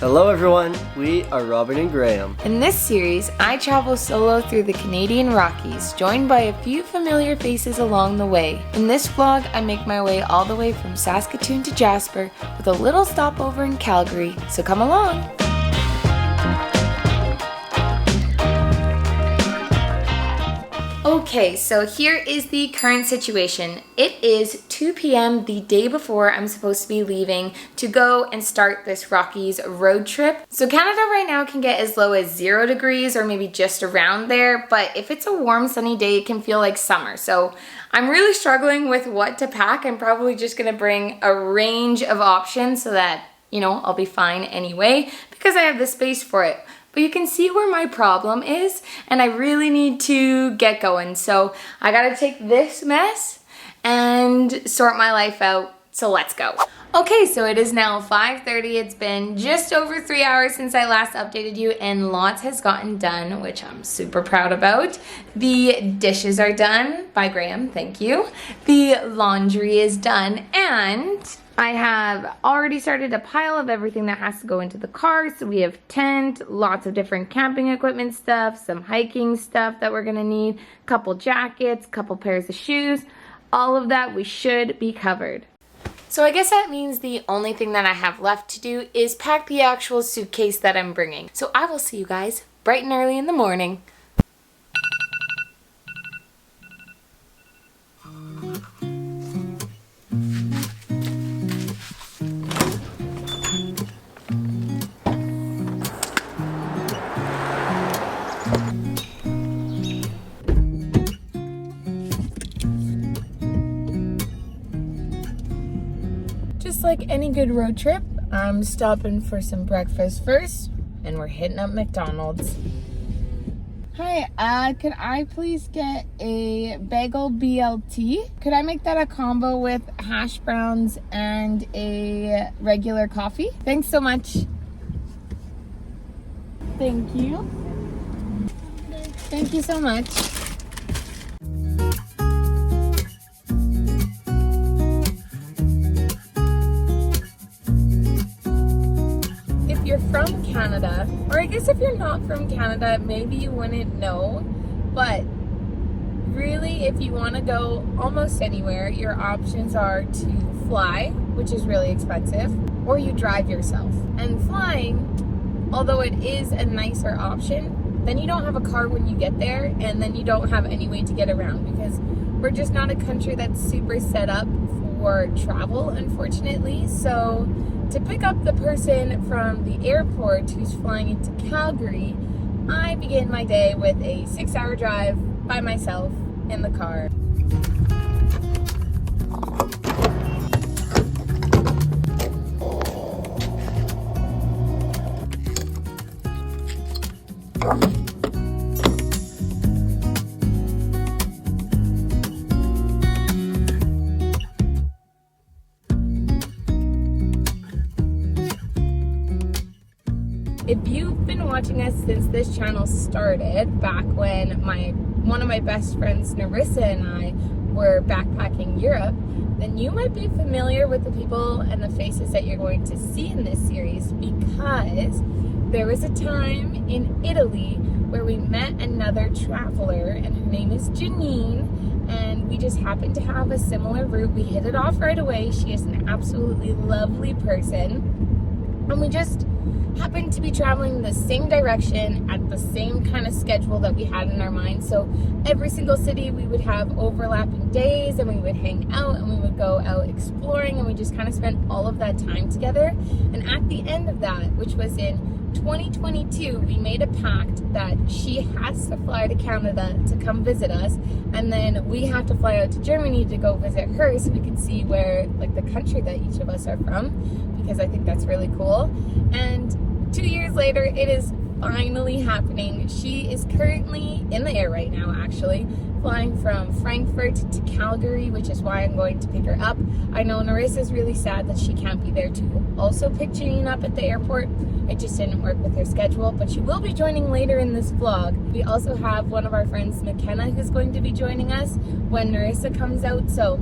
Hello everyone, we are Robyn and Graham. In this series, I travel solo through the Canadian Rockies, joined by a few familiar faces along the way. In this vlog, I make my way all the way from Saskatoon to Jasper with a little stopover in Calgary, so come along! Okay, so here is the current situation. It is 2 p.m. the day before I'm supposed to be leaving to go and start this Rockies road trip. So Canada right now can get as low as 0 degrees or maybe just around there, but if it's a warm sunny day, it can feel like summer. So I'm really struggling with what to pack. I'm probably just gonna bring a range of options so that, I'll be fine anyway because I have the space for it. But you can see where my problem is, and I really need to get going. So I gotta take this mess and sort my life out, so let's go. Okay, so it is now 5:30. It's been just over 3 hours since I last updated you, and lots has gotten done, which I'm super proud about. The dishes are done by Graham, thank you. The laundry is done, and I have already started a pile of everything that has to go into the car. So we have tent, lots of different camping equipment stuff, some hiking stuff that we're gonna need, a couple jackets, couple pairs of shoes, all of that we should be covered. So I guess that means the only thing that I have left to do is pack the actual suitcase that I'm bringing. So I will see you guys bright and early in the morning. Just like any good road trip, I'm stopping for some breakfast first, and we're hitting up McDonald's. Hi, could I please get a bagel BLT? Could I make that a combo with hash browns and a regular coffee? Thanks so much. Thank you. Thank you so much. From Canada, or I guess if you're not from Canada, maybe you wouldn't know, but really if you want to go almost anywhere, your options are to fly, which is really expensive, or you drive yourself. And flying, although it is a nicer option, then you don't have a car when you get there, and then you don't have any way to get around because we're just not a country that's super set up for travel, unfortunately. So to pick up the person from the airport who's flying into Calgary, I begin my day with a 6-hour drive by myself in the car. If you've been watching us since this channel started, back when one of my best friends, Narissa, and I were backpacking Europe, then you might be familiar with the people and the faces that you're going to see in this series, because there was a time in Italy where we met another traveler, and her name is Janine, and we just happened to have a similar route. We hit it off right away. She is an absolutely lovely person, and we just happened to be traveling the same direction at the same kind of schedule that we had in our mind. So every single city we would have overlapping days, and we would hang out and we would go out exploring, and we just kind of spent all of that time together. And at the end of that, which was in 2022, we made a pact that she has to fly to Canada to come visit us, and then we have to fly out to Germany to go visit her so we can see where, like, the country that each of us are from, because I think that's really cool. And 2 years later, it is finally happening. She is currently in the air right now, actually, flying from Frankfurt to Calgary, which is why I'm going to pick her up. I know Narissa's really sad that she can't be there to also pick Janine up at the airport. It just didn't work with her schedule, but she will be joining later in this vlog. We also have one of our friends, McKenna, who's going to be joining us when Narissa comes out, so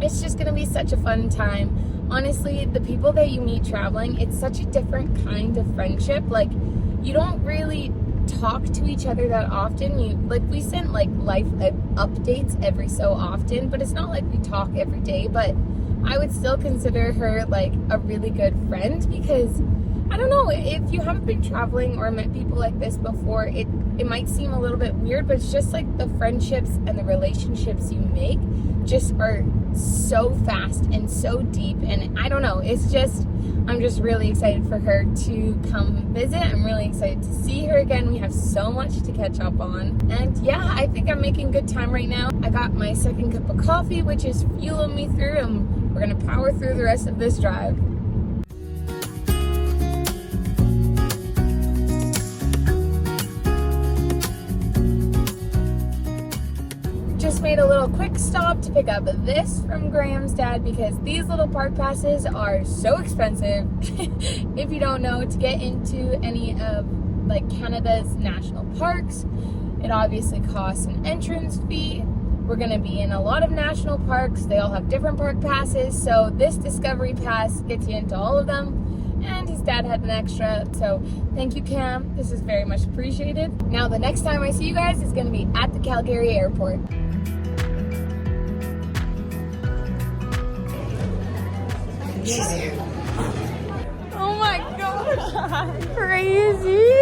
it's just gonna be such a fun time. honestly, the people that you meet traveling, it's such a different kind of friendship. Like, you don't really talk to each other that often. We send like life updates every so often, but it's not like we talk every day. But I would still consider her like a really good friend, because I don't know, if you haven't been traveling or met people like this before, it might seem a little bit weird, but it's just like the friendships and the relationships you make just are so fast and so deep. And I don't know, I'm just really excited for her to come visit. I'm really excited to see her again. We have so much to catch up on. And yeah, I think I'm making good time right now. I got my second cup of coffee, which is fueling me through, and we're gonna power through the rest of this drive. Just made a little quick stop to pick up this from Graham's dad, because these little park passes are so expensive. If you don't know, to get into any of like Canada's national parks, it obviously costs an entrance fee. We're going to be in a lot of national parks. They all have different park passes, so this Discovery Pass gets you into all of them. And his dad had an extra, so thank you, Cam. This is very much appreciated. Now the next time I see you guys is going to be at the Calgary airport. Oh my gosh, crazy.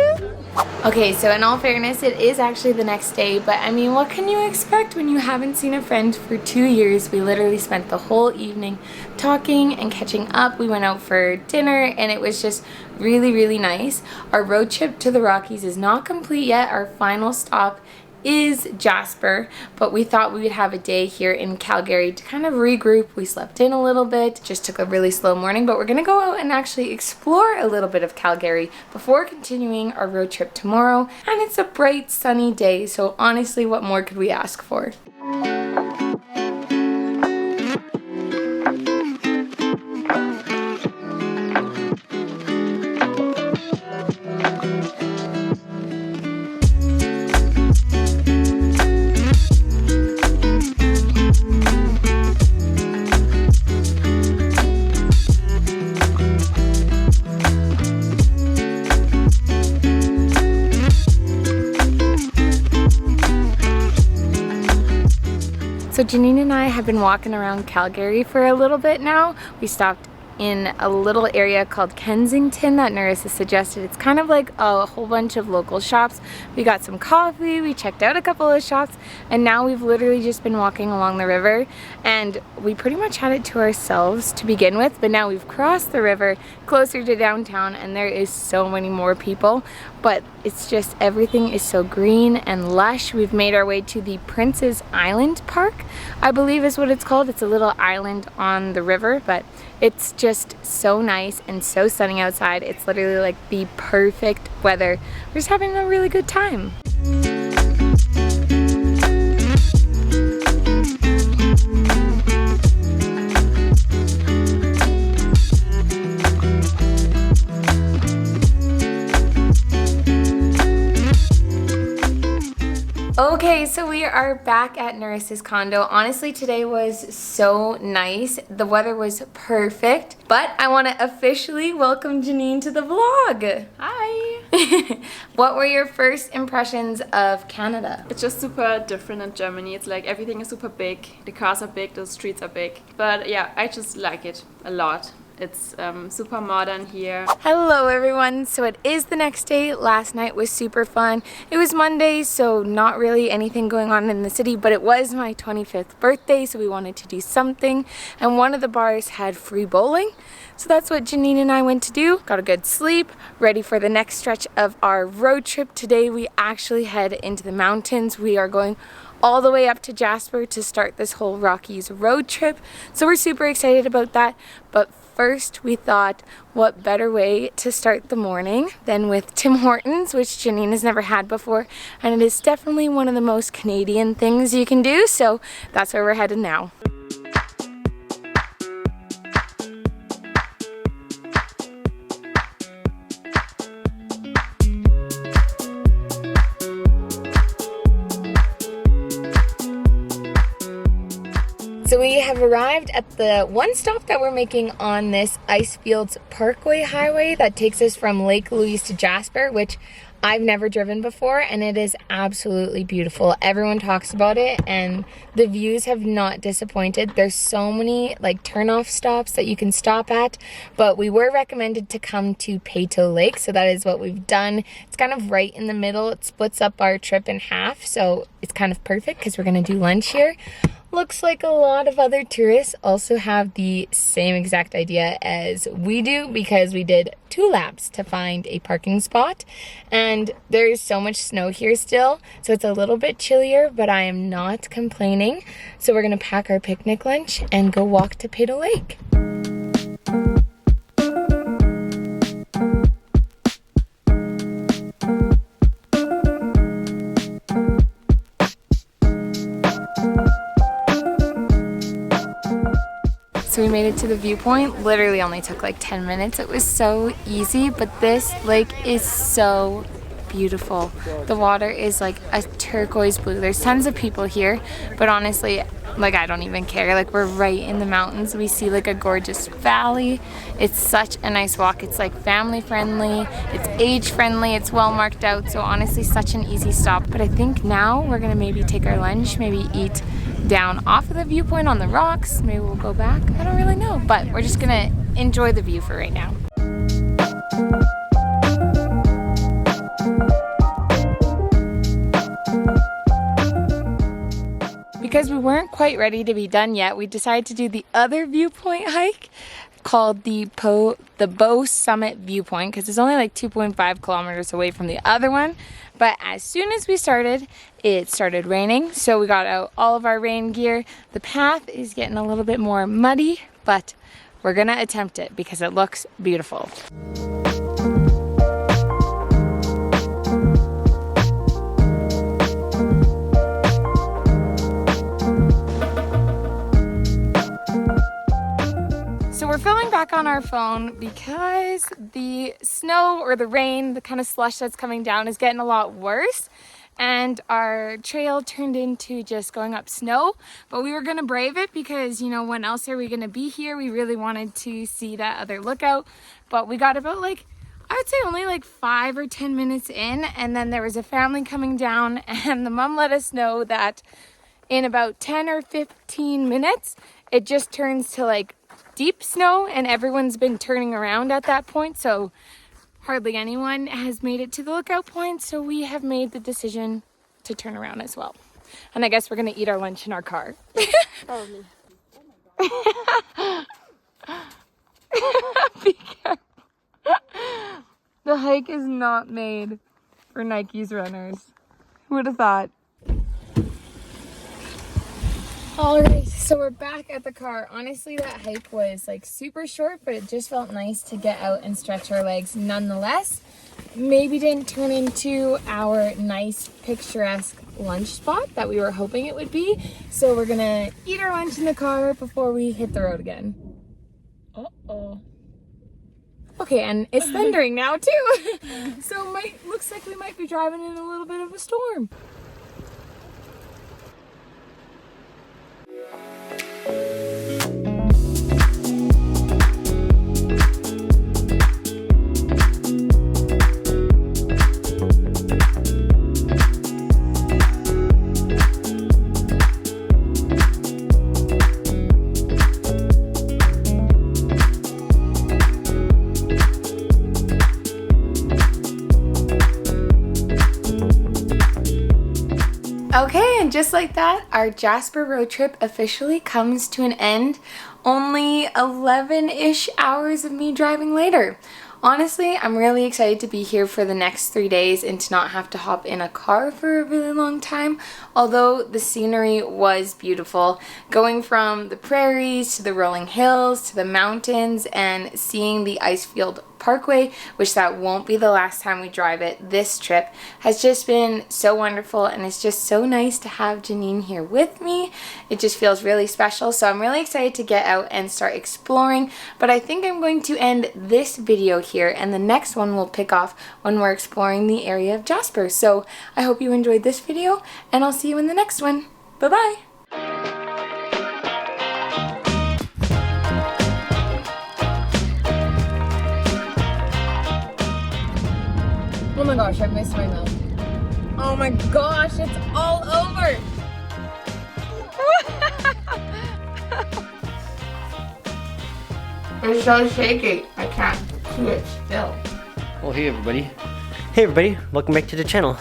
Okay, so in all fairness, it is actually the next day, but I mean, what can you expect when you haven't seen a friend for 2 years? We literally spent the whole evening talking and catching up. We went out for dinner, and it was just really, really nice. Our road trip to the Rockies is not complete yet. Our final stop is Jasper, but we thought we would have a day here in Calgary to kind of regroup. We slept in a little bit, just took a really slow morning, but we're gonna go out and actually explore a little bit of Calgary before continuing our road trip tomorrow. And it's a bright, sunny day, so honestly, what more could we ask for? So Janine and I have been walking around Calgary for a little bit now. We stopped in a little area called Kensington that Narissa suggested. It's kind of like a whole bunch of local shops. We got some coffee, we checked out a couple of shops, and now we've literally just been walking along the river, and we pretty much had it to ourselves to begin with, but now we've crossed the river closer to downtown, and there is so many more people, but it's just everything is so green and lush. We've made our way to the Prince's Island Park, I believe is what it's called. It's a little island on the river, but it's just so nice and so sunny outside. It's literally like the perfect weather. We're just having a really good time. Okay, so we are back at Narissa's condo. Honestly, today was so nice. The weather was perfect, but I want to officially welcome Janine to the vlog. Hi! What were your first impressions of Canada? It's just super different in Germany. It's like everything is super big. The cars are big, the streets are big. But yeah, I just like it a lot. It's super modern here. Hello everyone. So it is the next day. Last night was super fun. It was Monday, so not really anything going on in the city, but it was my 25th birthday, so we wanted to do something. And one of the bars had free bowling. So that's what Janine and I went to do. Got a good sleep, ready for the next stretch of our road trip. Today we actually head into the mountains. We are going all the way up to Jasper to start this whole Rockies road trip. So we're super excited about that. But first, we thought, what better way to start the morning than with Tim Hortons, which Janine has never had before. And it is definitely one of the most Canadian things you can do. So that's where we're headed now. So we have arrived at the one stop that we're making on this Icefields Parkway highway that takes us from Lake Louise to Jasper, which I've never driven before, and it is absolutely beautiful. Everyone talks about it, and the views have not disappointed. There's so many like turn-off stops that you can stop at, but we were recommended to come to Peyto Lake, so that is what we've done. It's kind of right in the middle. It splits up our trip in half, so it's kind of perfect because we're gonna do lunch here. Looks like a lot of other tourists also have the same exact idea as we do, because we did 2 laps to find a parking spot, and there is so much snow here still, so it's a little bit chillier, but I am not complaining. So we're gonna pack our picnic lunch and go walk to Peyto Lake. So we made it to the viewpoint. Literally only took like 10 minutes. It was so easy, but this lake is so beautiful. The water is like a turquoise blue. There's tons of people here, but honestly, like I don't even care. Like we're right in the mountains. We see like a gorgeous valley. It's such a nice walk. It's like family friendly, it's age friendly, it's well marked out. So honestly, such an easy stop. But I think now we're gonna maybe take our lunch, maybe eat down off of the viewpoint on the rocks. Maybe we'll go back. I don't really know, but we're just gonna enjoy the view for right now. Because we weren't quite ready to be done yet, we decided to do the other viewpoint hike called the Bow Summit Viewpoint, because it's only like 2.5 kilometers away from the other one. But as soon as we started, it started raining, so we got out all of our rain gear. The path is getting a little bit more muddy, but we're gonna attempt it because it looks beautiful. So we're filming back on our phone because the snow or the rain, the kind of slush that's coming down, is getting a lot worse, and our trail turned into just going up snow. But we were gonna brave it because, you know, when else are we gonna be here? We really wanted to see that other lookout, but we got about like, I would say only like 5 or 10 minutes in, and then there was a family coming down, and the mom let us know that in about 10 or 15 minutes, it just turns to like deep snow, and everyone's been turning around at that point, so hardly anyone has made it to the lookout point, so we have made the decision to turn around as well. And I guess we're gonna eat our lunch in our car. Probably. Be careful. The hike is not made for Nike's runners. Who would have thought? Alright, so we're back at the car. Honestly, that hike was like super short, but it just felt nice to get out and stretch our legs nonetheless. Maybe didn't turn into our nice picturesque lunch spot that we were hoping it would be. So we're gonna eat our lunch in the car before we hit the road again. Uh-oh. Okay, and it's thundering now too. So looks like we might be driving in a little bit of a storm. Okay, and just like that, our Jasper road trip officially comes to an end. Only 11-ish hours of me driving later. Honestly, I'm really excited to be here for the next 3 days and to not have to hop in a car for a really long time. Although the scenery was beautiful, going from the prairies to the rolling hills to the mountains and seeing the Icefield Parkway, which that won't be the last time we drive it this trip, has just been so wonderful, and it's just so nice to have Janine here with me. It just feels really special, so I'm really excited to get out and start exploring, but I think I'm going to end this video here, and the next one will pick off when we're exploring the area of Jasper. So I hope you enjoyed this video, and I'll see you in the next one. Bye-bye! Oh my gosh, I missed my milk. Oh my gosh, it's all over. It's so shaky. I can't do it still. Well, hey everybody. Hey everybody, welcome back to the channel.